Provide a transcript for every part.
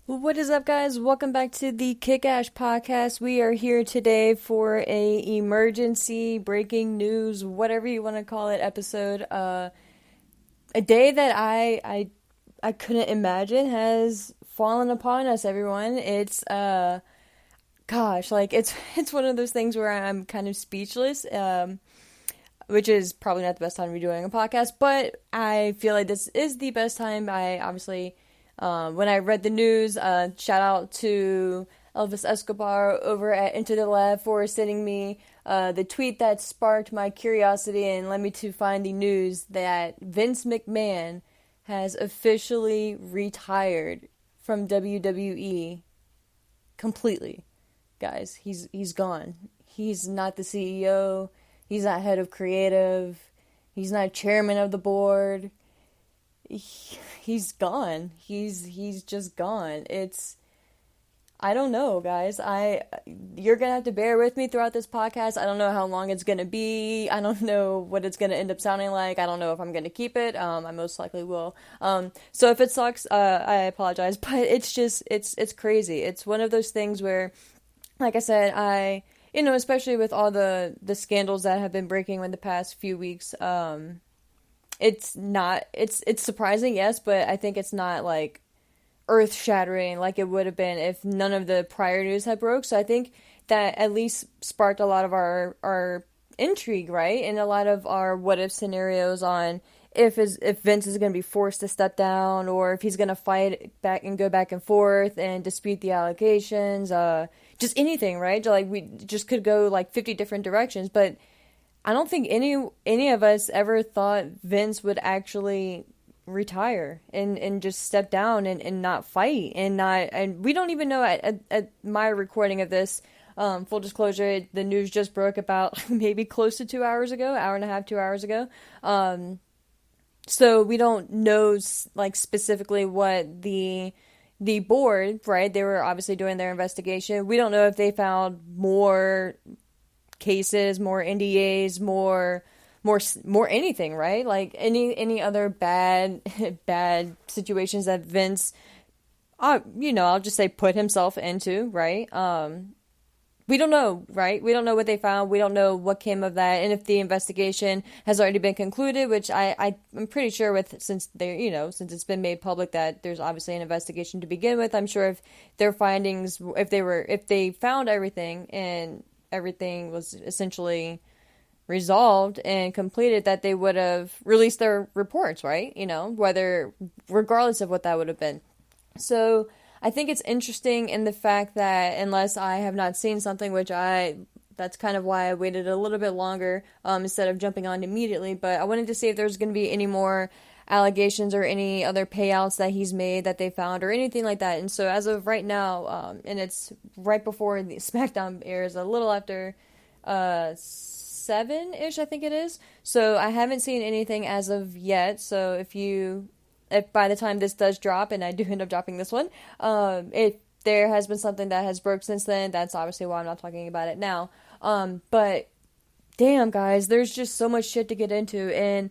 What is up, guys? Welcome back to the Kick-Ash podcast. We are here today for a emergency breaking news, whatever you want to call it, episode. A day that I couldn't imagine has fallen upon us, everyone. It's gosh, like it's one of those things where I'm kind of speechless. Which is probably not the best time to be doing a podcast, but I feel like this is the best time. I obviously when I read the news, shout out to Elvis Escobar over at Into the Lab for sending me the tweet that sparked my curiosity and led me to find the news that Vince McMahon has officially retired from WWE completely. Guys, he's gone. He's not the CEO. He's not head of creative. He's not chairman of the board. He's gone. He's just gone. I don't know, guys. You're gonna have to bear with me throughout this podcast. I don't know how long it's gonna be. I don't know what it's gonna end up sounding like. I don't know if I'm gonna keep it. I most likely will. So if it sucks, I apologize. But it's crazy. It's one of those things where, like I said, especially with all the scandals that have been breaking in the past few weeks, it's surprising, yes, but I think it's not like earth shattering like it would have been if none of the prior news had broke. So I think that at least sparked a lot of our intrigue, right? And a lot of our what if scenarios on if Vince is going to be forced to step down, or if he's going to fight back and go back and forth and dispute the allegations, just anything, right? Like we just could go like 50 different directions, but I don't think any of us ever thought Vince would actually retire and just step down and not fight and we don't even know at my recording of this. Full disclosure, the news just broke about maybe close to 2 hours ago, hour and a half, 2 hours ago. So we don't know like specifically what the board, right? They were obviously doing their investigation. We don't know if they found more cases, more NDAs, more anything, right? Like any other bad bad situations that Vince, I'll just say put himself into, right? We don't know, right? We don't know what they found. We don't know what came of that, and if the investigation has already been concluded, which I'm pretty sure since it's been made public that there's obviously an investigation to begin with. I'm sure if their findings, if they found everything and everything was essentially resolved and completed, that they would have released their reports, right? Regardless of what that would have been. So I think it's interesting in the fact that unless I have not seen something, that's kind of why I waited a little bit longer instead of jumping on immediately. But I wanted to see if there's going to be any more allegations or any other payouts that he's made that they found or anything like that. And so as of right now, and it's right before the SmackDown airs, a little after 7-ish, I think it is. So I haven't seen anything as of yet. So if by the time this does drop, and I do end up dropping this one, if there has been something that has broke since then, that's obviously why I'm not talking about it now. But damn, guys, there's just so much shit to get into, and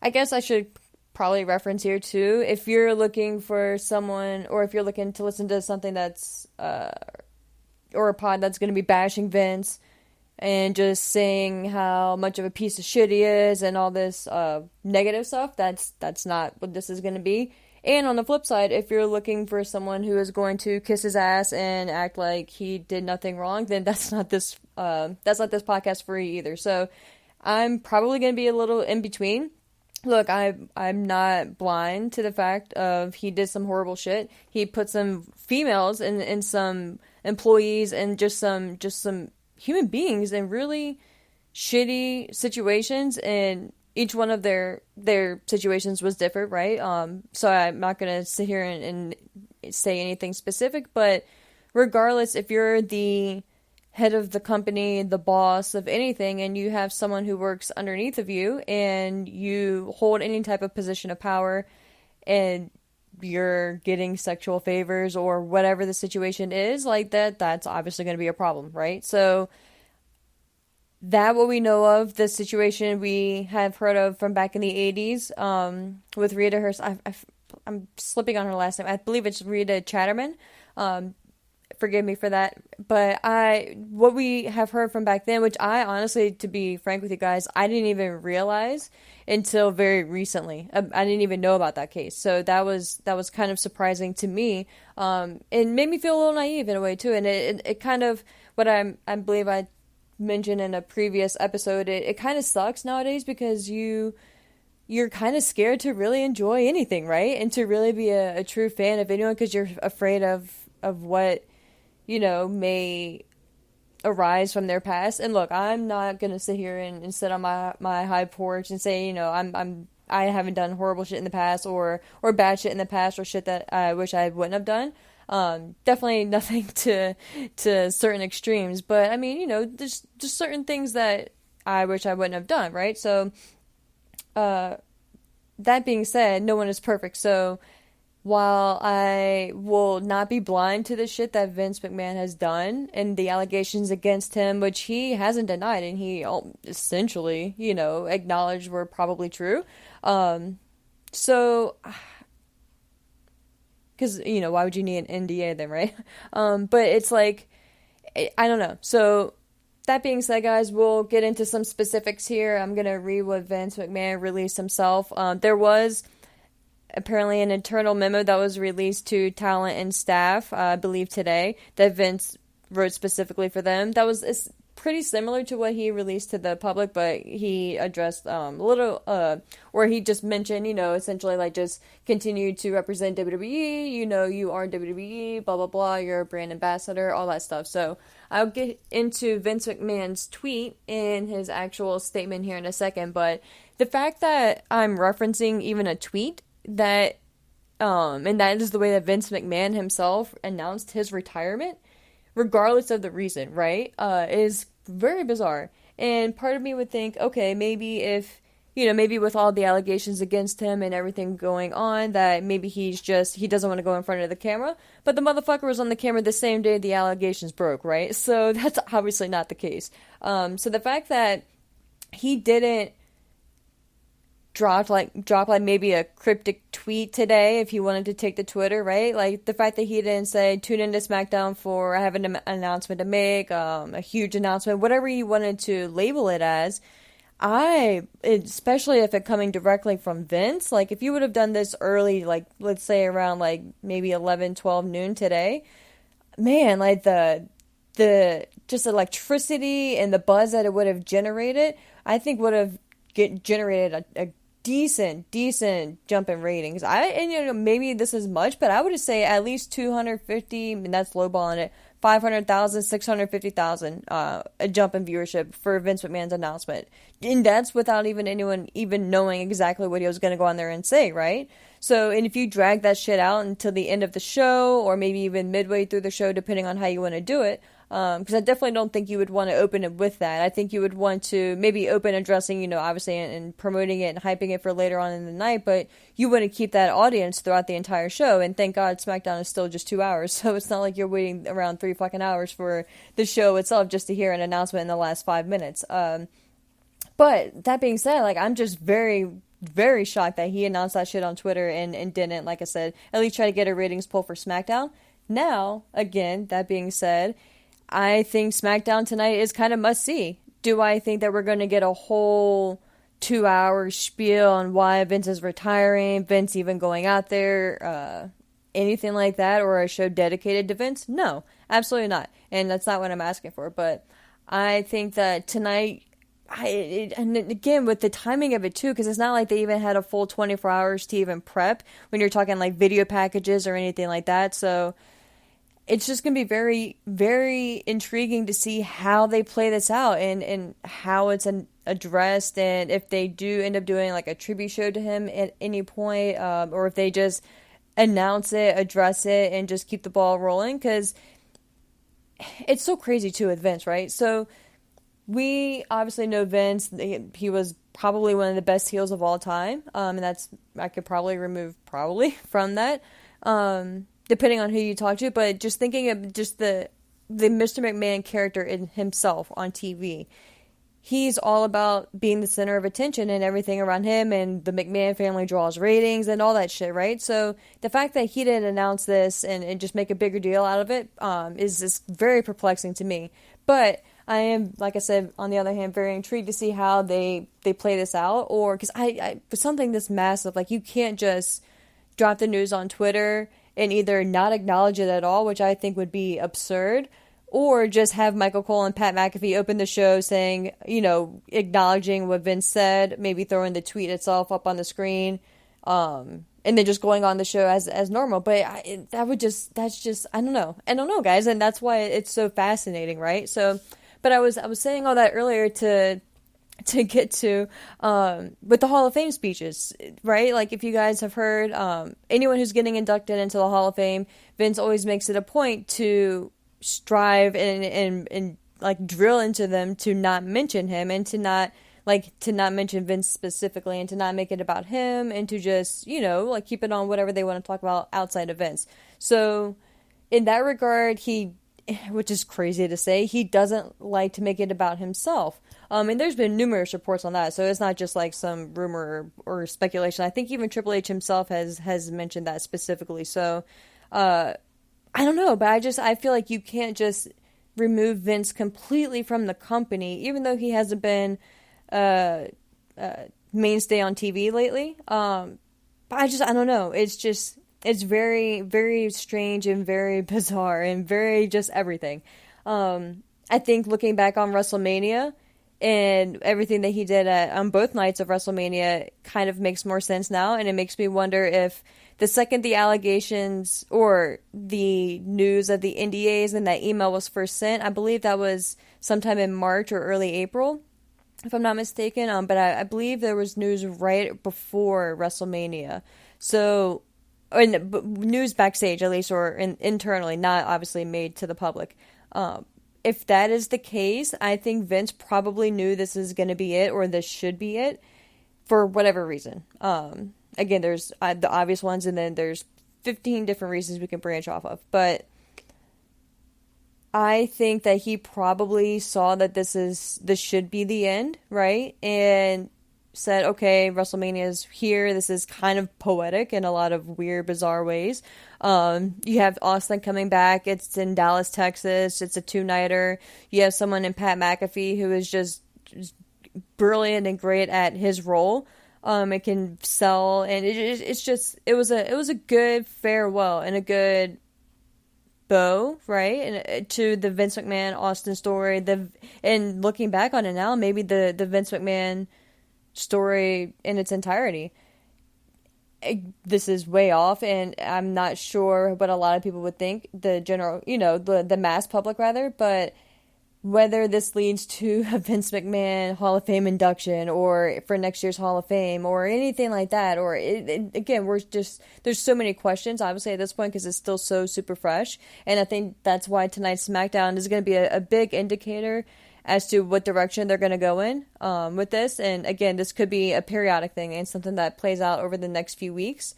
I guess I should probably reference here too, if you're looking for someone, or if you're looking to listen to something that's or a pod that's going to be bashing Vince and just saying how much of a piece of shit he is and all this negative stuff, that's not what this is going to be. And on the flip side, if you're looking for someone who is going to kiss his ass and act like he did nothing wrong, then that's not this podcast for you either. So I'm probably going to be a little in between. Look, I'm not blind to the fact of he did some horrible shit. He put some females and some employees and just some human beings in really shitty situations, and each one of their situations was different, right? So I'm not gonna sit here and say anything specific, but regardless, if you're the head of the company, the boss of anything, and you have someone who works underneath of you, and you hold any type of position of power, and you're getting sexual favors or whatever the situation is, like that's obviously going to be a problem, right? So that what we know of, the situation we have heard of from back in the 80s with Rita Herself. I'm slipping on her last name. I believe it's Rita Chatterman. Forgive me for that. But what we have heard from back then, which I honestly, to be frank with you guys, I didn't even realize until very recently. I didn't even know about that case. So that was kind of surprising to me. It made me feel a little naive in a way too. And it kind of, what I believe I mentioned in a previous episode, it kind of sucks nowadays because you're kind of scared to really enjoy anything, right? And to really be a true fan of anyone because you're afraid of what, may arise from their past. And look, I'm not gonna sit here and sit on my high porch and say, I haven't done horrible shit in the past or bad shit in the past or shit that I wish I wouldn't have done. Definitely nothing to certain extremes, but I mean, there's just certain things that I wish I wouldn't have done, right? So, that being said, no one is perfect. So while I will not be blind to the shit that Vince McMahon has done and the allegations against him, which he hasn't denied and he essentially, acknowledged were probably true. So, because, why would you need an NDA then, right? But it's like, I don't know. So, that being said, guys, we'll get into some specifics here. I'm going to read what Vince McMahon released himself. There was apparently an internal memo that was released to talent and staff, I believe today, that Vince wrote specifically for them. That was pretty similar to what he released to the public, but he addressed a little, or he just mentioned, essentially like just continue to represent WWE, you are WWE, blah, blah, blah, you're a brand ambassador, all that stuff. So I'll get into Vince McMahon's tweet and his actual statement here in a second, but the fact that I'm referencing even a tweet that, and that is the way that Vince McMahon himself announced his retirement, regardless of the reason, right, is very bizarre. And part of me would think, okay, maybe if, maybe with all the allegations against him and everything going on, that maybe he doesn't want to go in front of the camera, but the motherfucker was on the camera the same day the allegations broke, right? So that's obviously not the case. So the fact that he didn't drop like maybe a cryptic tweet today if he wanted to take to Twitter, right? Like the fact that he didn't say tune into SmackDown for I have an announcement to make, a huge announcement, whatever he wanted to label it as. Especially if it coming directly from Vince, like if you would have done this early, like let's say around like maybe 11, 12 noon today, man, like the just electricity and the buzz that it would have generated, I think would have generated a decent jump in ratings. Maybe this is much, but I would say at least 250, and that's lowballing it, 500,000, 650,000, a jump in viewership for Vince McMahon's announcement. And that's without anyone even knowing exactly what he was going to go on there and say, right? So, and if you drag that shit out until the end of the show, or maybe even midway through the show, depending on how you want to do it, because I definitely don't think you would want to open it with that. I think you would want to maybe open addressing, obviously, and promoting it and hyping it for later on in the night, but you want to keep that audience throughout the entire show, and thank God SmackDown is still just 2 hours, so it's not like you're waiting around 3 fucking hours for the show itself just to hear an announcement in the last 5 minutes. But that being said, like, I'm just very, very shocked that he announced that shit on Twitter and didn't, like I said, at least try to get a ratings poll for SmackDown. Now, again, that being said, I think SmackDown tonight is kind of must-see. Do I think that we're going to get a whole 2-hour spiel on why Vince is retiring, Vince even going out there, anything like that, or a show dedicated to Vince? No, absolutely not. And that's not what I'm asking for. But I think that tonight, and again, with the timing of it too, because it's not like they even had a full 24 hours to even prep when you're talking like video packages or anything like that. So it's just going to be very, very intriguing to see how they play this out and how it's addressed, and if they do end up doing like a tribute show to him at any point, or if they just announce it, address it, and just keep the ball rolling, because it's so crazy too with Vince, right? So we obviously know Vince. He was probably one of the best heels of all time, and that's, I could probably remove probably from that, depending on who you talk to, but just thinking of just the Mr. McMahon character in himself on TV, he's all about being the center of attention and everything around him, and the McMahon family draws ratings and all that shit, right? So the fact that he didn't announce this and just make a bigger deal out of it is very perplexing to me. But I am, like I said, on the other hand, very intrigued to see how they play this out, or because for something this massive, like, you can't just drop the news on Twitter and either not acknowledge it at all, which I think would be absurd, or just have Michael Cole and Pat McAfee open the show saying, acknowledging what Vince said, maybe throwing the tweet itself up on the screen, and then just going on the show as normal. But that's just, I don't know, guys, and that's why it's so fascinating, right? So, but I was saying all that earlier to get to with the Hall of Fame speeches, right? Like, if you guys have heard, anyone who's getting inducted into the Hall of Fame, Vince always makes it a point to strive and like drill into them to not mention him, and to not mention Vince specifically, and to not make it about him, and to just, like, keep it on whatever they want to talk about outside of Vince. So in that regard, which is crazy to say, he doesn't like to make it about himself. And there's been numerous reports on that, so it's not just like some rumor or speculation. I think even Triple H himself has mentioned that specifically. So I don't know, but I feel like you can't just remove Vince completely from the company, even though he hasn't been mainstay on TV lately. But I don't know. It's very, very strange and very bizarre and very just everything. I think looking back on WrestleMania and everything that he did on both nights of WrestleMania kind of makes more sense now, and it makes me wonder if the second the allegations or the news of the NDAs and that email was first sent, I believe that was sometime in March or early April, if I'm not mistaken. But I believe there was news right before WrestleMania. So, news backstage at least, or internally, not obviously made to the public. If that is the case, I think Vince probably knew this is going to be it, or this should be it, for whatever reason. Again, there's the obvious ones, and then there's 15 different reasons we can branch off of. But I think that he probably saw that this should be the end, right? And said, okay, WrestleMania is here. This is kind of poetic in a lot of weird, bizarre ways. You have Austin coming back. It's in Dallas, Texas. It's a 2-nighter. You have someone in Pat McAfee who is just brilliant and great at his role. It can sell, and it was a good farewell and a good bow, right? And to the Vince McMahon Austin story. And looking back on it now, maybe the Vince McMahon story in its entirety. This is way off, and I'm not sure what a lot of people would think, the general, the mass public rather, but whether this leads to a Vince McMahon Hall of Fame induction, or for next year's Hall of Fame, or anything like that, or again, there's so many questions, obviously, at this point, because it's still so super fresh, and I think that's why tonight's SmackDown is going to be a big indicator as to what direction they're going to go in with this. And again, this could be a periodic thing and something that plays out over the next few weeks.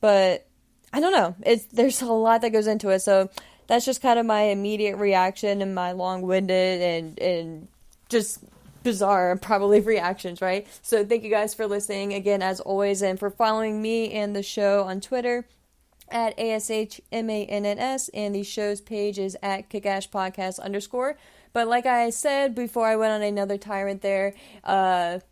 But I don't know. There's a lot that goes into it. So that's just kind of my immediate reaction and my long-winded and just bizarre probably reactions, right? So thank you guys for listening again, as always, and for following me and the show on Twitter at ASHMANNS, and the show's page is at kickashpodcast_. But like I said before I went on another tyrant there, that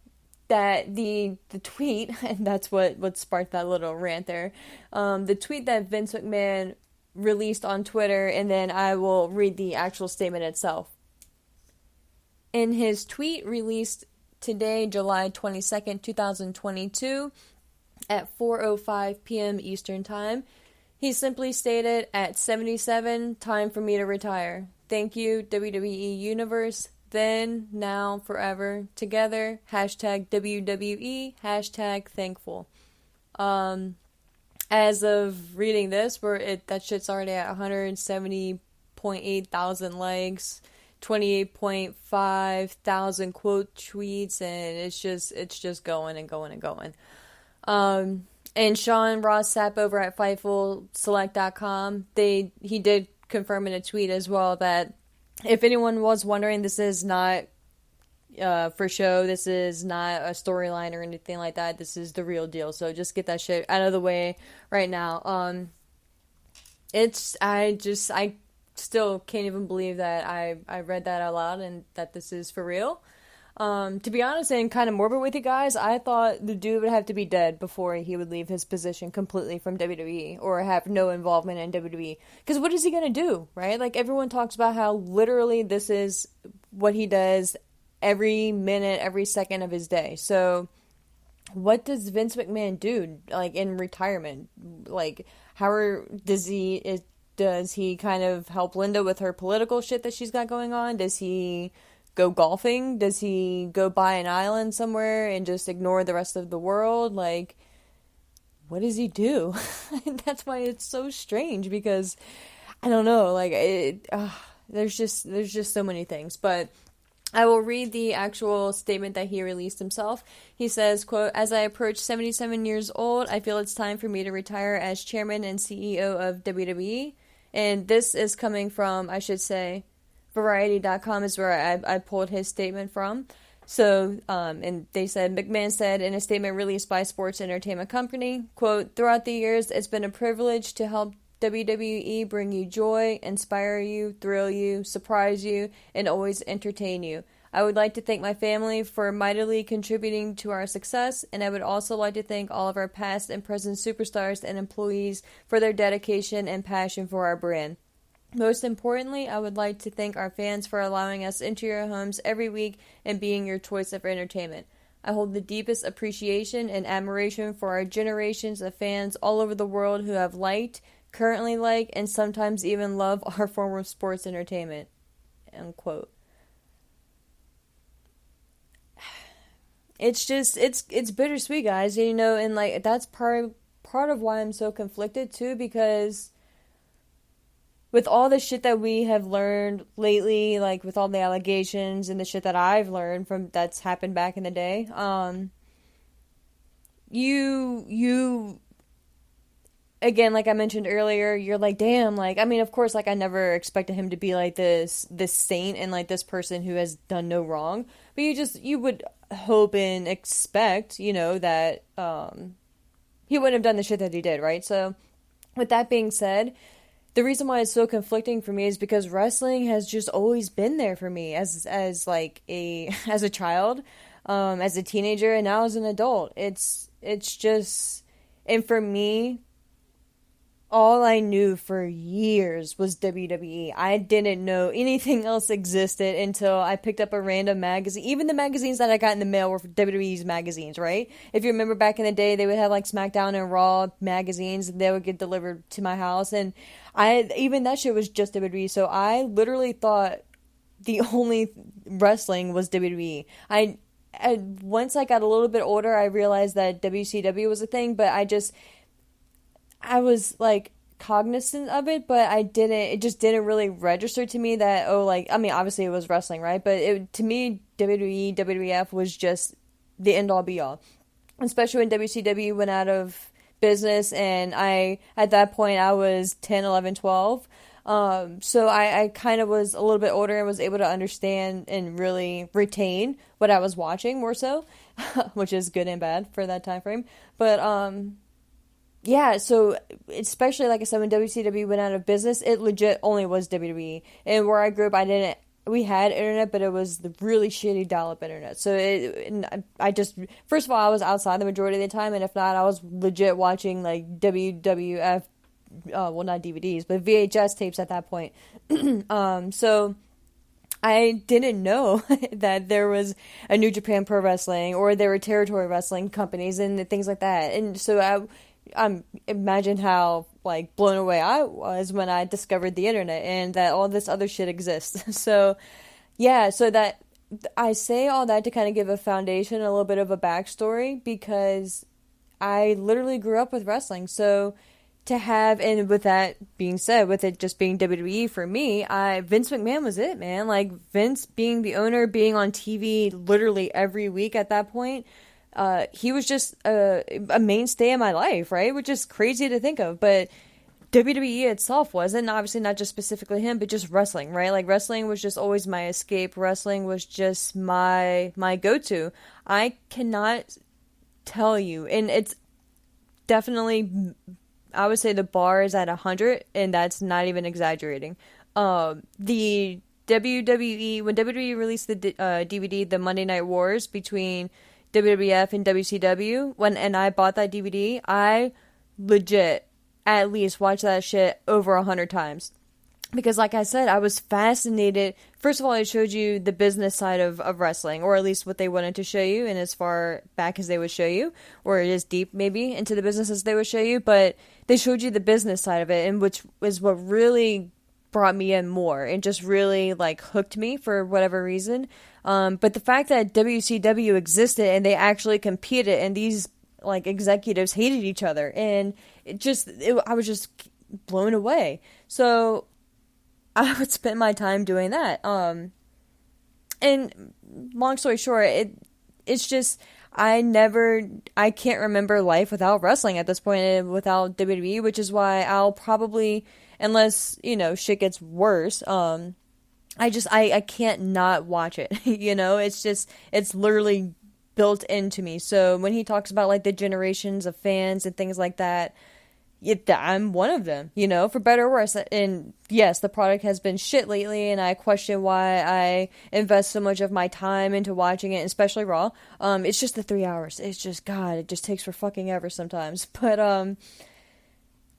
the tweet, and that's what sparked that little rant there, the tweet that Vince McMahon released on Twitter, and then I will read the actual statement itself. In his tweet released today, July 22nd, 2022, at 4:05 p.m. Eastern Time, he simply stated, at 77, time for me to retire. Thank you, WWE Universe. Then, now, forever, together, hashtag WWE, hashtag thankful. As of reading this, that shit's already at 170.8 thousand likes, 28.5 thousand quote tweets, and it's just going and going and going. And Sean Ross Sapp over at FightfulSelect.com, he did confirm in a tweet as well that if anyone was wondering, this is not for show. This is not a storyline or anything like that. This is the real deal. So just get that shit out of the way right now. I still can't even believe that I read that out loud and that this is for real. To be honest and kind of morbid with you guys, I thought the dude would have to be dead before he would leave his position completely from WWE or have no involvement in WWE. Because what is he going to do, right? Like, everyone talks about how literally this is what he does every minute, every second of his day. So what does Vince McMahon do, like, in retirement? Like, does he kind of help Linda with her political shit that she's got going on? Does he go golfing? Does he go buy an island somewhere and just ignore the rest of the world? Like, what does he do? That's why it's so strange, because I don't know, like, there's just so many things. But I will read the actual statement that he released himself. He says, quote, "As I approach 77 years old, I feel it's time for me to retire as chairman and CEO of WWE." And this is coming from, I should say, Variety.com is where I pulled his statement from. So, and they said, McMahon said in a statement released by Sports Entertainment Company, quote, "Throughout the years, it's been a privilege to help WWE bring you joy, inspire you, thrill you, surprise you, and always entertain you. I would like to thank my family for mightily contributing to our success, and I would also like to thank all of our past and present superstars and employees for their dedication and passion for our brand. Most importantly, I would like to thank our fans for allowing us into your homes every week and being your choice of entertainment. I hold the deepest appreciation and admiration for our generations of fans all over the world who have liked, currently like, and sometimes even love our form of sports entertainment." Unquote. It's just, it's bittersweet, guys, you know, and like, that's part of why I'm so conflicted too, because with all the shit that we have learned lately, like with all the allegations and the shit that I've learned from that's happened back in the day, you again, like I mentioned earlier, you're like, damn, like, I mean, of course, like, I never expected him to be like this saint and like this person who has done no wrong, but you would hope and expect, you know, that he wouldn't have done the shit that he did, right? So with that being said, the reason why it's so conflicting for me is because wrestling has just always been there for me as like as a child, as a teenager, and now as an adult. It's just, and for me, all I knew for years was WWE. I didn't know anything else existed until I picked up a random magazine. Even the magazines that I got in the mail were WWE's magazines, right? If you remember back in the day, they would have like SmackDown and Raw magazines, and they would get delivered to my house. And even that shit was just WWE. So I literally thought the only wrestling was WWE. Once I got a little bit older, I realized that WCW was a thing, but I was like cognizant of it, but it just didn't really register to me that, oh, like, I mean, obviously it was wrestling, right? But to me, WWE, WWF was just the end all be all, especially when WCW went out of business. And at that point, I was 10, 11, 12. So I kind of was a little bit older and was able to understand and really retain what I was watching more so, which is good and bad for that time frame. But, yeah, so especially, like I said, when WCW went out of business, it legit only was WWE. And where I grew up, we had internet, but it was the really shitty dial-up internet. So first of all, I was outside the majority of the time, and if not, I was legit watching, like, WWF, well, not DVDs, but VHS tapes at that point. So I didn't know that there was a New Japan Pro Wrestling, or there were territory wrestling companies and things like that. And so imagine how, like, blown away I was when I discovered the internet and that all this other shit exists. So, yeah, so that I say all that to kind of give a foundation, a little bit of a backstory, because I literally grew up with wrestling. So to have, and with that being said, with it just being WWE for me, Vince McMahon was it, man. Like, Vince being the owner, being on TV literally every week at that point, he was just a mainstay in my life, right? Which is crazy to think of, but WWE itself wasn't, obviously not just specifically him, but just wrestling, right? Like wrestling was just always my escape. Wrestling was just my go-to. I cannot tell you, and it's definitely, I would say the bar is at 100, and that's not even exaggerating. The WWE, when WWE released the DVD, the Monday Night Wars between WWF and WCW, and I bought that DVD, I legit at least watched that shit over 100 times. Because like I said, I was fascinated. First of all, it showed you the business side of wrestling, or at least what they wanted to show you, and as far back as they would show you, or as deep maybe into the business as they would show you, but they showed you the business side of it, and which was what really brought me in more, and just really like hooked me for whatever reason. But the fact that WCW existed and they actually competed, and these like executives hated each other, and I was just blown away. So I would spend my time doing that. And long story short, it's just I can't remember life without wrestling at this point, and without WWE, which is why I'll probably, unless, shit gets worse, I can't not watch it. It's literally built into me. So when he talks about like the generations of fans and things like that, I'm one of them, for better or worse. And yes, the product has been shit lately, and I question why I invest so much of my time into watching it, especially Raw. It's just the 3 hours. It's just, God, it just takes for fucking ever sometimes. But,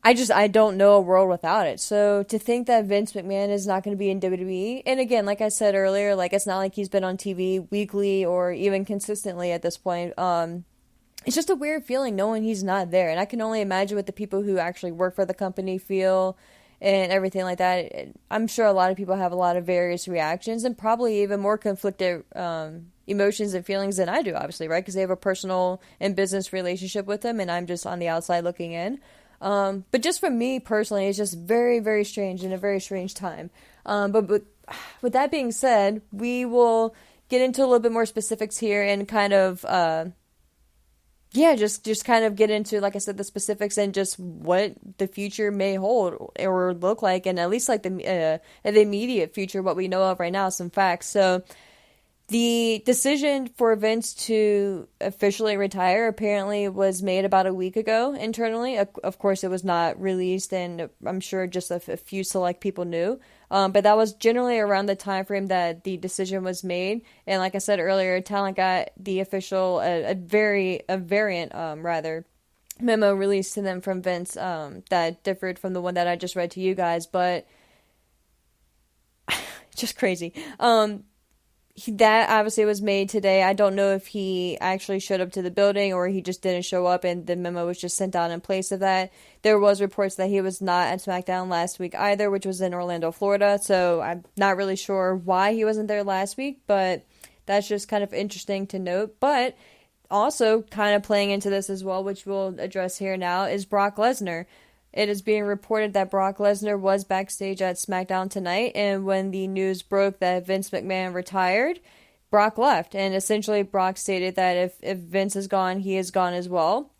I don't know a world without it. So to think that Vince McMahon is not going to be in WWE, and again, like I said earlier, like it's not like he's been on TV weekly or even consistently at this point. It's just a weird feeling knowing he's not there. And I can only imagine what the people who actually work for the company feel and everything like that. I'm sure a lot of people have a lot of various reactions and probably even more conflicted emotions and feelings than I do, obviously, right? Because they have a personal and business relationship with them, and I'm just on the outside looking in. But just for me personally, it's just very, very strange and a very strange time. But with that being said, we will get into a little bit more specifics here and kind of just kind of get into, like I said, the specifics and just what the future may hold or look like, and at least like the immediate future, what we know of right now, some facts. So the decision for Vince to officially retire apparently was made about a week ago internally. Of course, it was not released, and I'm sure just a few select people knew. But that was generally around the time frame that the decision was made. And like I said earlier, Talent got the official, a variant memo released to them from Vince that differed from the one that I just read to you guys. But just crazy. That obviously was made today. I don't know if he actually showed up to the building or he just didn't show up and the memo was just sent out in place of that. There was reports that he was not at SmackDown last week either, which was in Orlando, Florida. So I'm not really sure why he wasn't there last week, but that's just kind of interesting to note. But also kind of playing into this as well, which we'll address here now, is Brock Lesnar. It is being reported that Brock Lesnar was backstage at SmackDown tonight, and when the news broke that Vince McMahon retired, Brock left. And essentially, Brock stated that if Vince is gone, he is gone as well,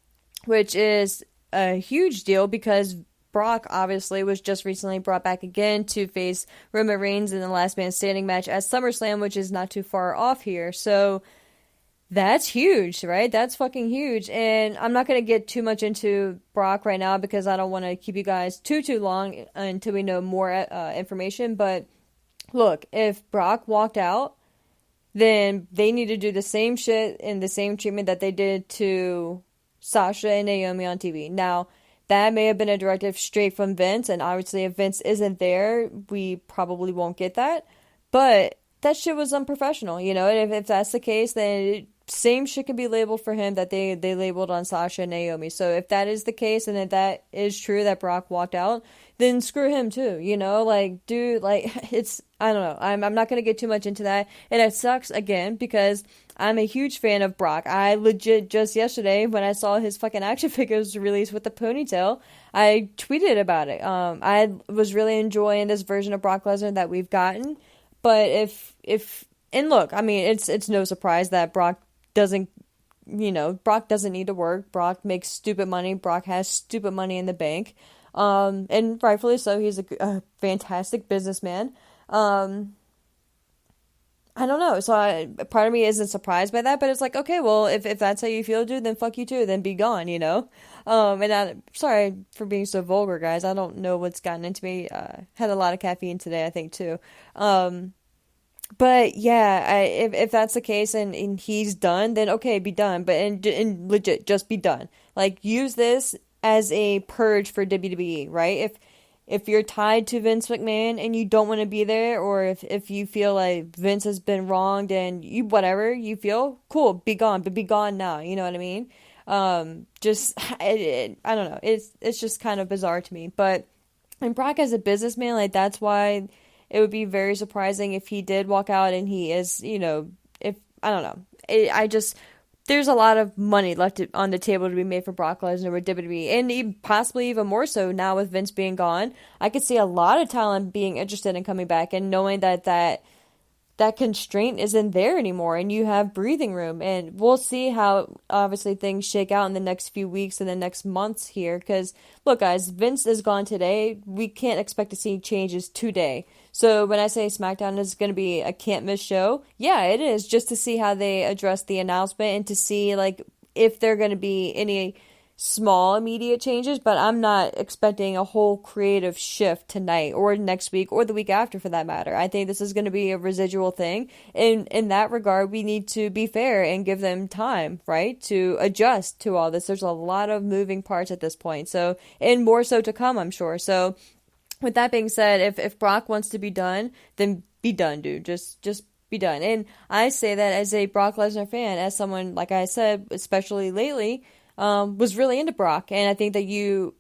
which is a huge deal because Brock obviously was just recently brought back again to face Roman Reigns in the Last Man Standing match at Summerslam, which is not too far off here. So that's huge, right? That's fucking huge. And I'm not going to get too much into Brock right now because I don't want to keep you guys too long until we know more information. But look, if Brock walked out, then they need to do the same shit and the same treatment that they did to Sasha and Naomi on TV. Now, that may have been a directive straight from Vince, and obviously if Vince isn't there, we probably won't get that. But that shit was unprofessional, and if that's the case, then same shit can be labeled for him that they labeled on Sasha and Naomi. So if that is the case, and if that is true that Brock walked out, then screw him too, like, dude, like, it's, I don't know, I'm not going to get too much into that, and it sucks, again, because I'm a huge fan of Brock. I legit, just yesterday, when I saw his fucking action figures released with the ponytail, I tweeted about it. I was really enjoying this version of Brock Lesnar that we've gotten, but and look, I mean, it's no surprise that Brock doesn't need to work. Brock makes stupid money. Brock has stupid money in the bank. And rightfully so. He's a fantastic businessman. Um, I don't know. So part of me isn't surprised by that, but it's like, okay, well, if that's how you feel, dude, then fuck you too. Then be gone, you know? And sorry for being so vulgar, guys. I don't know what's gotten into me. Had a lot of caffeine today, I think, too. But yeah, if that's the case and he's done, then okay, be done. But and legit, just be done. Like use this as a purge for WWE, right? If you're tied to Vince McMahon and you don't want to be there, or if you feel like Vince has been wronged and you whatever you feel, cool, be gone, but be gone now. You know what I mean? Just I don't know. It's just kind of bizarre to me. But and Brock as a businessman, like that's why it would be very surprising if he did walk out and he is, you know, if I don't know. I just there's a lot of money left on the table to be made for Brock Lesnar with WWE, and possibly even more so now with Vince being gone. I could see a lot of talent being interested in coming back and knowing that constraint isn't there anymore and you have breathing room. And we'll see how obviously things shake out in the next few weeks and the next months here. Because look, guys, Vince is gone today. We can't expect to see changes today. So when I say SmackDown is going to be a can't miss show, yeah, it is, just to see how they address the announcement and to see like if there are going to be any small immediate changes, but I'm not expecting a whole creative shift tonight or next week or the week after for that matter. I think this is going to be a residual thing. In that regard, we need to be fair and give them time, right, to adjust to all this. There's a lot of moving parts at this point. So, and more so to come, I'm sure. So with that being said, if Brock wants to be done, then be done, dude. Just be done. And I say that as a Brock Lesnar fan, as someone, like I said, especially lately, was really into Brock, and I think that you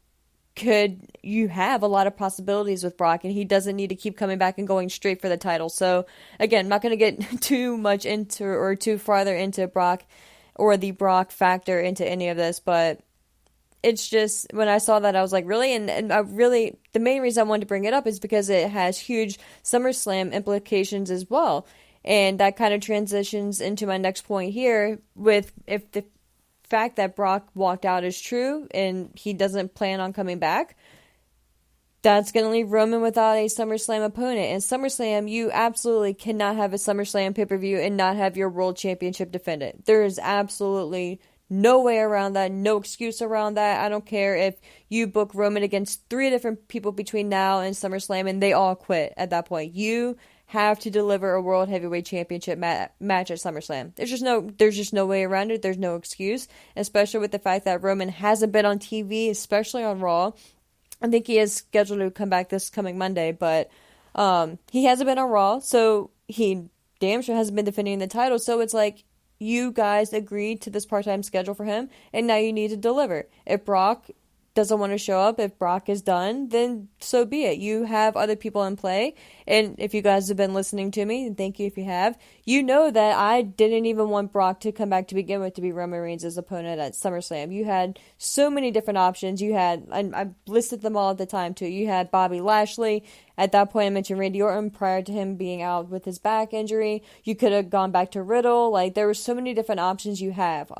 have a lot of possibilities with Brock, and he doesn't need to keep coming back and going straight for the title. So again, I'm not going to get too much into or too farther into Brock or the Brock factor into any of this, but it's just when I saw that I was like, really? And I really, the main reason I wanted to bring it up is because it has huge SummerSlam implications as well. And that kind of transitions into my next point here with if the fact that Brock walked out is true and he doesn't plan on coming back, that's going to leave Roman without a SummerSlam opponent. And SummerSlam, you absolutely cannot have a SummerSlam pay-per-view and not have your World Championship defended. There is absolutely no way around that, no excuse around that. I don't care if you book Roman against 3 different people between now and SummerSlam and they all quit at that point. You have to deliver a World Heavyweight Championship match at SummerSlam. There's just no way around it. There's no excuse, especially with the fact that Roman hasn't been on TV, especially on Raw. I think he is scheduled to come back this coming Monday, but he hasn't been on Raw, so he damn sure hasn't been defending the title. So it's like, you guys agreed to this part-time schedule for him, and now you need to deliver. If Brock doesn't want to show up, if Brock is done, then so be it. You have other people in play, and if you guys have been listening to me, and thank you if you have, you know that I didn't even want Brock to come back to begin with to be Roman Reigns' opponent at SummerSlam. You had so many different options. You had, I listed them all at the time too. You had Bobby Lashley. At that point, I mentioned Randy Orton prior to him being out with his back injury. You could have gone back to Riddle. Like, there were so many different options you have.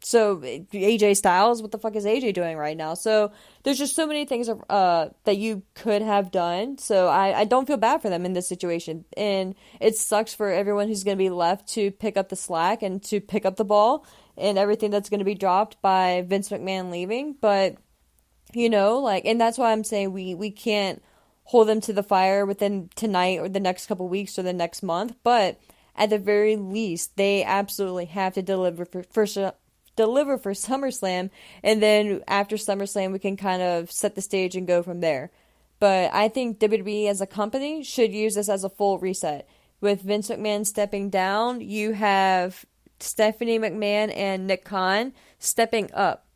So AJ Styles, what the fuck is AJ doing right now? So there's just so many things that you could have done. So I don't feel bad for them in this situation. And it sucks for everyone who's going to be left to pick up the slack and to pick up the ball and everything that's going to be dropped by Vince McMahon leaving. But, you know, like, and that's why I'm saying we can't hold them to the fire within tonight or the next couple weeks or the next month. But at the very least, they absolutely have to deliver for SummerSlam, and then after SummerSlam we can kind of set the stage and go from there. But I think WWE as a company should use this as a full reset. With Vince McMahon stepping down, you have Stephanie McMahon and Nick Khan stepping up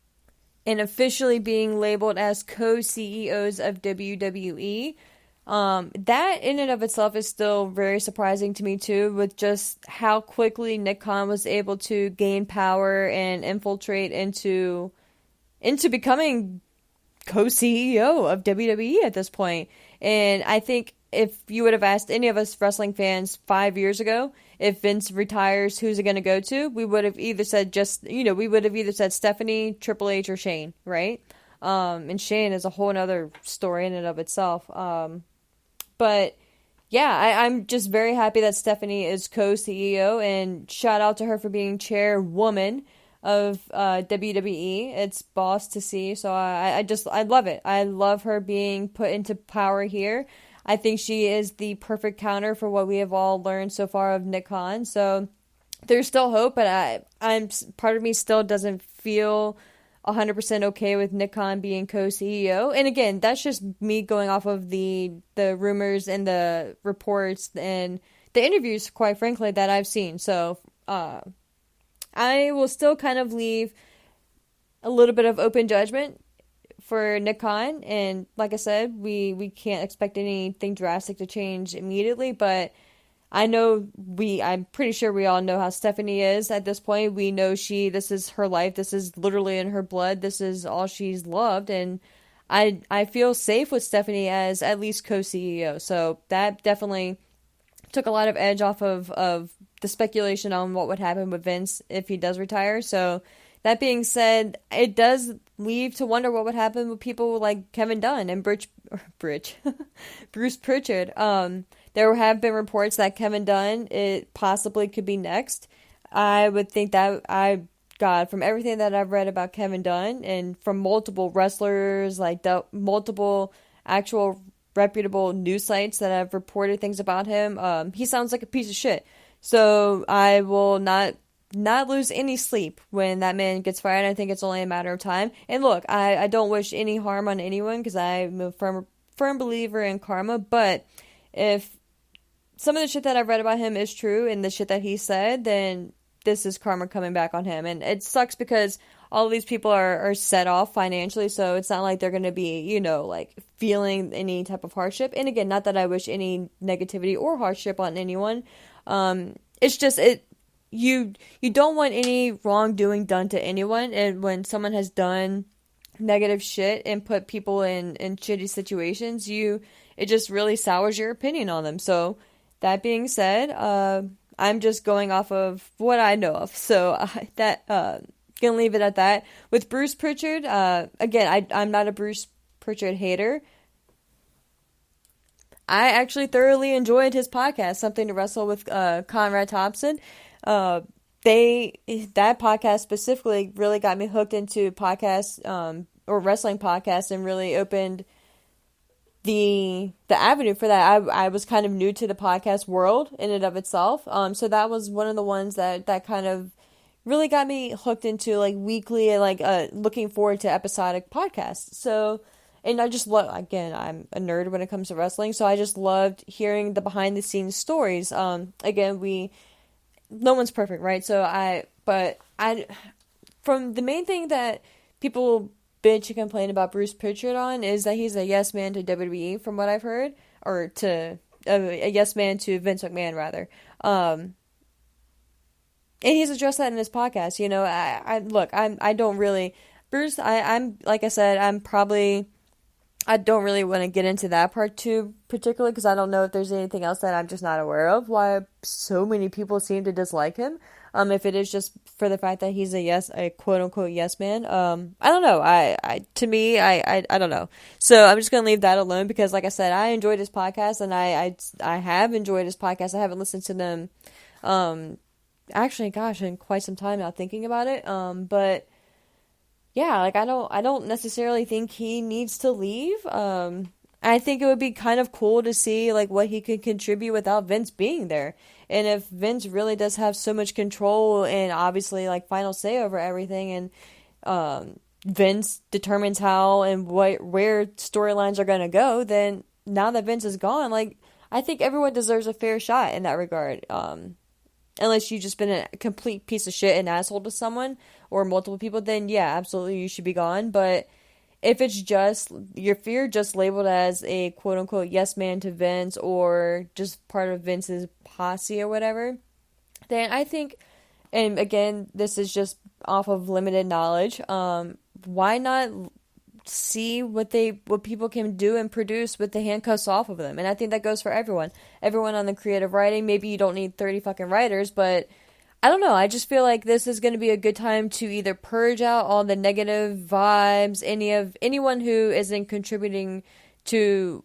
and officially being labeled as co-CEOs of WWE. That in and of itself is still very surprising to me too, with just how quickly Nick Khan was able to gain power and infiltrate into becoming co-CEO of WWE at this point. And I think if you would have asked any of us wrestling fans 5 years ago, if Vince retires, who's it going to go to? We would have either said Stephanie, Triple H, or Shane, right? And Shane is a whole nother story in and of itself. But yeah, I'm just very happy that Stephanie is co-CEO, and shout out to her for being chairwoman of WWE. It's boss to see. So I love it. I love her being put into power here. I think she is the perfect counter for what we have all learned so far of Nick Khan. So there's still hope, but I'm part of me still doesn't feel 100% okay with Nick Khan being co-CEO. And again, that's just me going off of the rumors and the reports and the interviews, quite frankly, that I've seen. So I will still kind of leave a little bit of open judgment for Nick Khan. And like I said, we can't expect anything drastic to change immediately, but I'm pretty sure we all know how Stephanie is at this point. We know this is her life. This is literally in her blood. This is all she's loved. And I feel safe with Stephanie as at least co-CEO. So that definitely took a lot of edge off of the speculation on what would happen with Vince if he does retire. So that being said, it does leave to wonder what would happen with people like Kevin Dunn and Bruce Pritchard. There have been reports that Kevin Dunn, it possibly could be next. I would think that from everything that I've read about Kevin Dunn and from multiple wrestlers, like multiple actual reputable news sites that have reported things about him, he sounds like a piece of shit. So I will not lose any sleep when that man gets fired. I think it's only a matter of time. And look, I don't wish any harm on anyone because I'm a firm believer in karma, but if some of the shit that I've read about him is true and the shit that he said, then this is karma coming back on him. And it sucks because all of these people are set off financially, so it's not like they're going to be, like feeling any type of hardship. And again, not that I wish any negativity or hardship on anyone. It's just, you don't want any wrongdoing done to anyone. And when someone has done negative shit and put people in shitty situations, it just really sours your opinion on them. So that being said, I'm just going off of what I know of. So gonna leave it at that. With Bruce Pritchard, again, I'm not a Bruce Pritchard hater. I actually thoroughly enjoyed his podcast, Something to Wrestle with Conrad Thompson. That podcast specifically really got me hooked into podcasts or wrestling podcasts and really opened the avenue for that. I was kind of new to the podcast world in and of itself. So that was one of the ones that kind of really got me hooked into like weekly, like looking forward to episodic podcasts. So, and I just love, again, I'm a nerd when it comes to wrestling, so I just loved hearing the behind the scenes stories. Again, no one's perfect, right? So from the main thing that people bitch and complain about Bruce Pritchard on is that he's a yes man to WWE, from what I've heard, or to a yes man to Vince McMahon rather. And he's addressed that in his podcast. I don't really, Bruce. I'm like I said, I don't really want to get into that part too particularly because I don't know if there's anything else that I'm just not aware of. Why so many people seem to dislike him. If it is just for the fact that he's a quote unquote yes man, I don't know. I don't know. So I'm just gonna leave that alone because, like I said, I enjoyed his podcast and I have enjoyed his podcast. I haven't listened to them, actually, gosh, in quite some time now thinking about it. But yeah, like I don't necessarily think he needs to leave. I think it would be kind of cool to see like what he could contribute without Vince being there. And if Vince really does have so much control and obviously like final say over everything, and Vince determines how and where storylines are going to go, then now that Vince is gone, like I think everyone deserves a fair shot in that regard. Unless you've just been a complete piece of shit and asshole to someone or multiple people, then yeah, absolutely you should be gone. But if it's just, if you're just labeled as a quote-unquote yes man to Vince or just part of Vince's posse or whatever, then I think, and again, this is just off of limited knowledge, why not see what people can do and produce with the handcuffs off of them? And I think that goes for everyone on the creative writing. Maybe you don't need 30 fucking writers, but I don't know. I just feel like this is going to be a good time to either purge out all the negative vibes, anyone who isn't contributing to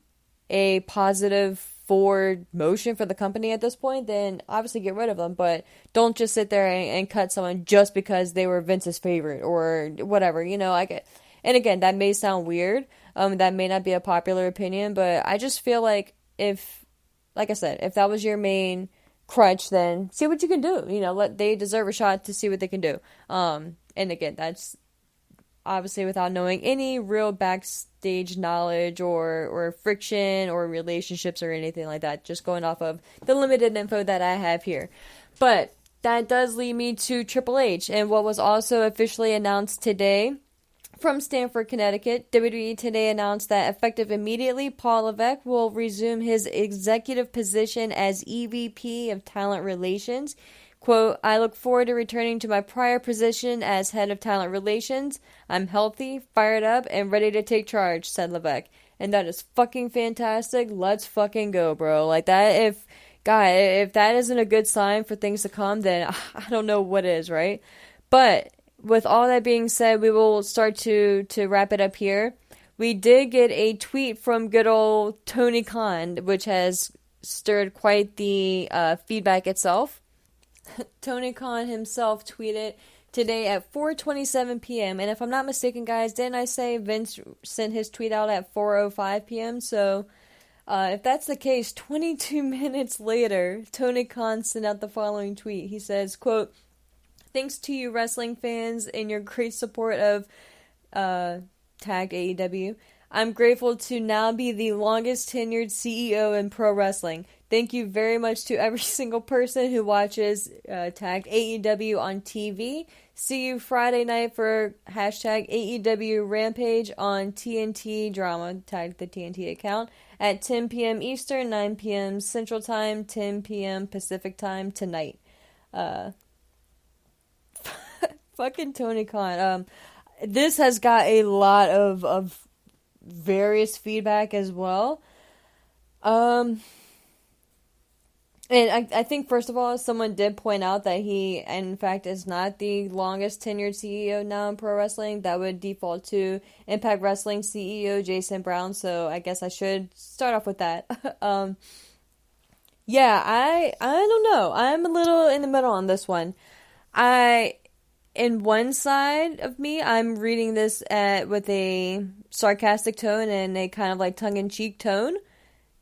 a positive forward motion for the company at this point, then obviously get rid of them. But don't just sit there and cut someone just because they were Vince's favorite or whatever. I get. And again, that may sound weird. That may not be a popular opinion, but I just feel like I said, if that was your main crutch, then see what you can do. They deserve a shot to see what they can do. And again, that's obviously without knowing any real backstage knowledge or friction or relationships or anything like that. Just going off of the limited info that I have here. But that does lead me to Triple H and what was also officially announced today. From Stamford, Connecticut, WWE today announced that effective immediately, Paul Levesque will resume his executive position as EVP of Talent Relations. Quote, I look forward to returning to my prior position as head of Talent Relations. I'm healthy, fired up, and ready to take charge, said Levesque. And that is fucking fantastic. Let's fucking go, bro. Like that, if that isn't a good sign for things to come, then I don't know what is, right? But with all that being said, we will start to wrap it up here. We did get a tweet from good old Tony Khan, which has stirred quite the feedback itself. Tony Khan himself tweeted today at 4:27 p.m. And if I'm not mistaken, guys, didn't I say Vince sent his tweet out at 4:05 p.m.? So if that's the case, 22 minutes later, Tony Khan sent out the following tweet. He says, quote, thanks to you wrestling fans and your great support of tagged AEW. I'm grateful to now be the longest tenured CEO in pro wrestling. Thank you very much to every single person who watches tagged AEW on TV. See you Friday night for hashtag AEW Rampage on TNT Drama, tagged the TNT account, at 10 p.m. Eastern, 9 p.m. Central Time, 10 p.m. Pacific Time tonight. Fucking Tony Khan. This has got a lot of various feedback as well. And I think, first of all, someone did point out that he, in fact, is not the longest tenured CEO now in pro wrestling. That would default to Impact Wrestling CEO Jason Brown, so I guess I should start off with that. Yeah, I don't know. I'm a little in the middle on this one. In one side of me, I'm reading this with a sarcastic tone and a kind of like tongue-in-cheek tone.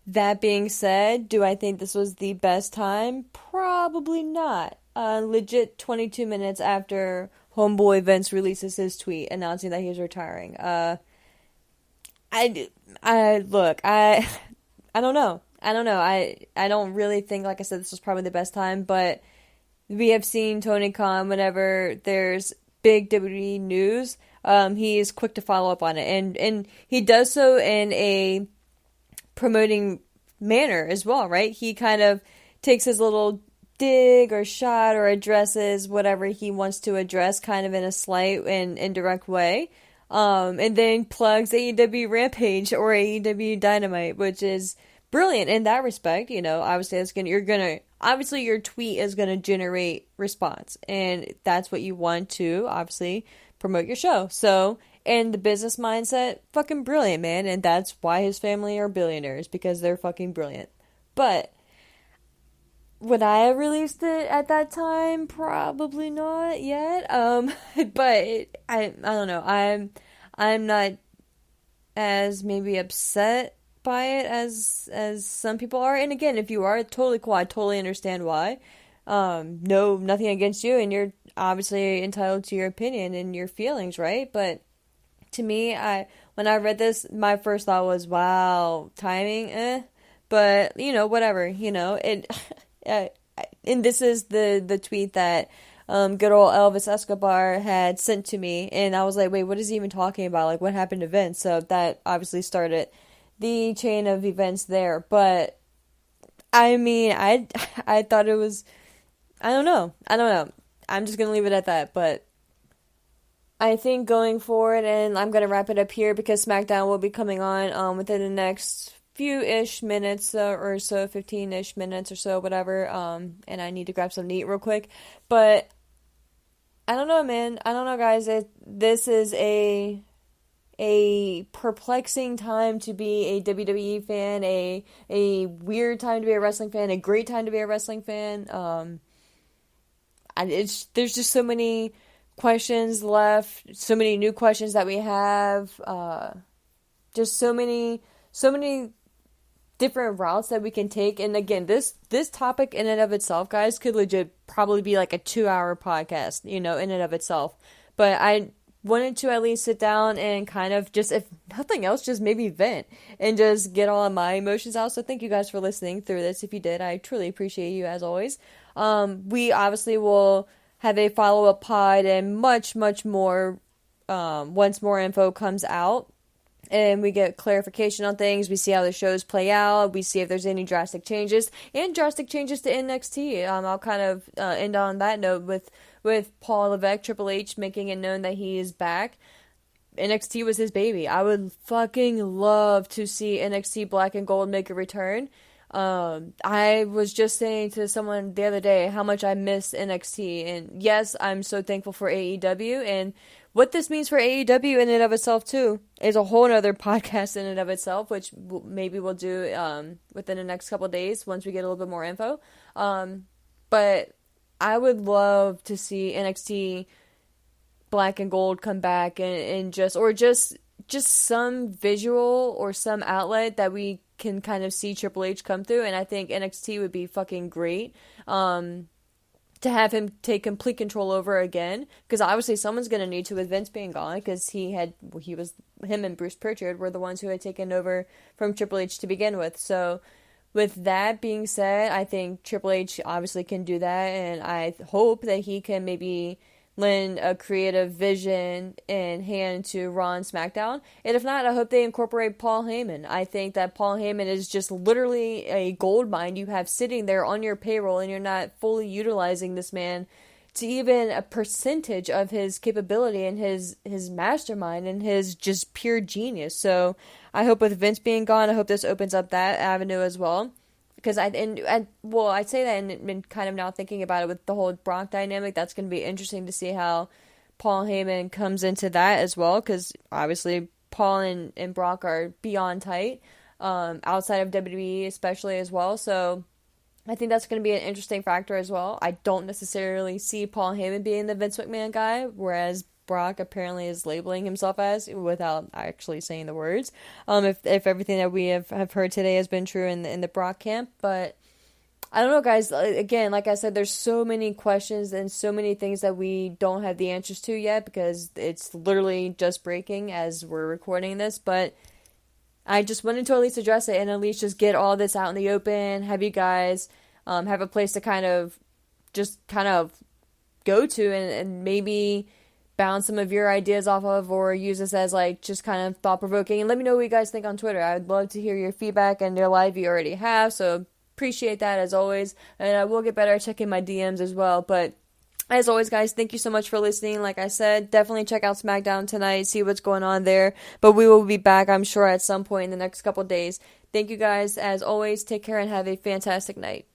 That being said, do I think this was the best time? Probably not. Legit 22 minutes after homeboy Vince releases his tweet announcing that he's retiring. I don't know. I don't really think, like I said, this was probably the best time, but we have seen Tony Khan whenever there's big WWE news, he is quick to follow up on it, and he does so in a promoting manner as well, right? He kind of takes his little dig or shot or addresses whatever he wants to address kind of in a slight and indirect way, and then plugs AEW Rampage or AEW Dynamite, which is brilliant in that respect. Obviously obviously your tweet is gonna generate response, and that's what you want to obviously promote your show. So, and the business mindset, fucking brilliant, man. And that's why his family are billionaires, because they're fucking brilliant. But would I have released it at that time? Probably not yet. But I don't know. I'm not as maybe upset by it as some people are. And again, if you are, totally cool. I totally understand why. No, nothing against you, and you're obviously entitled to your opinion and your feelings, right? But to me, when I read this, my first thought was, wow, timing, but whatever, it. And this is the tweet that good old Elvis Escobar had sent to me, and I was like, wait, what is he even talking about? Like, what happened to Vince? So that obviously started the chain of events there. But I mean, I thought it was, I don't know. I'm just gonna leave it at that. But I think going forward, and I'm gonna wrap it up here because SmackDown will be coming on within the next few-ish minutes or so, 15-ish minutes or so, whatever, and I need to grab something to eat real quick, but I don't know, man. I don't know, guys. This is a perplexing time to be a WWE fan, a weird time to be a wrestling fan, a great time to be a wrestling fan. There's just so many questions left, so many new questions that we have, just so many different routes that we can take. And again, this topic in and of itself, guys, could legit probably be like a 2-hour podcast, in and of itself. But I wanted to at least sit down and kind of just, if nothing else, just maybe vent and just get all of my emotions out. So thank you guys for listening through this. If you did, I truly appreciate you as always. We obviously will have a follow-up pod and much, much more once more info comes out. And we get clarification on things. We see how the shows play out. We see if there's any drastic changes. And drastic changes to NXT. I'll kind of end on that note with Paul Levesque, Triple H, making it known that he is back. NXT was his baby. I would fucking love to see NXT Black and Gold make a return. I was just saying to someone the other day how much I miss NXT. And yes, I'm so thankful for AEW. And what this means for AEW in and of itself, too, is a whole other podcast in and of itself, which maybe we'll do within the next couple of days once we get a little bit more info. But I would love to see NXT Black and Gold come back and just some visual or some outlet that we can kind of see Triple H come through. And I think NXT would be fucking great. To have him take complete control over again, because obviously someone's going to need to with Vince being gone, because him and Bruce Pritchard were the ones who had taken over from Triple H to begin with. So with that being said, I think Triple H obviously can do that, and I hope that he can maybe lend a creative vision and hand to Raw and SmackDown. And if not, I hope they incorporate Paul Heyman. I think that Paul Heyman is just literally a gold mine you have sitting there on your payroll, and you're not fully utilizing this man to even a percentage of his capability and his mastermind and his just pure genius. So I hope with Vince being gone, I hope this opens up that avenue as well. Because I'd say that and kind of now thinking about it with the whole Brock dynamic, that's going to be interesting to see how Paul Heyman comes into that as well. Because obviously Paul and Brock are beyond tight, outside of WWE especially as well. So I think that's going to be an interesting factor as well. I don't necessarily see Paul Heyman being the Vince McMahon guy, whereas Brock apparently is labeling himself as, without actually saying the words. If everything that we have heard today has been true in the Brock camp. But I don't know, guys. Again, like I said, there's so many questions and so many things that we don't have the answers to yet, because it's literally just breaking as we're recording this. But I just wanted to at least address it and at least just get all this out in the open, have you guys have a place to kind of go to and maybe bounce some of your ideas off of, or use this as like just kind of thought-provoking. And let me know what you guys think on Twitter. I would love to hear your feedback and your live you already have, so appreciate that as always. And I will get better at checking my DMs as well. But as always, guys, thank you so much for listening. Like I said, definitely check out SmackDown tonight, see what's going on there. But we will be back, I'm sure, at some point in the next couple days. Thank you guys. As always, take care and have a fantastic night.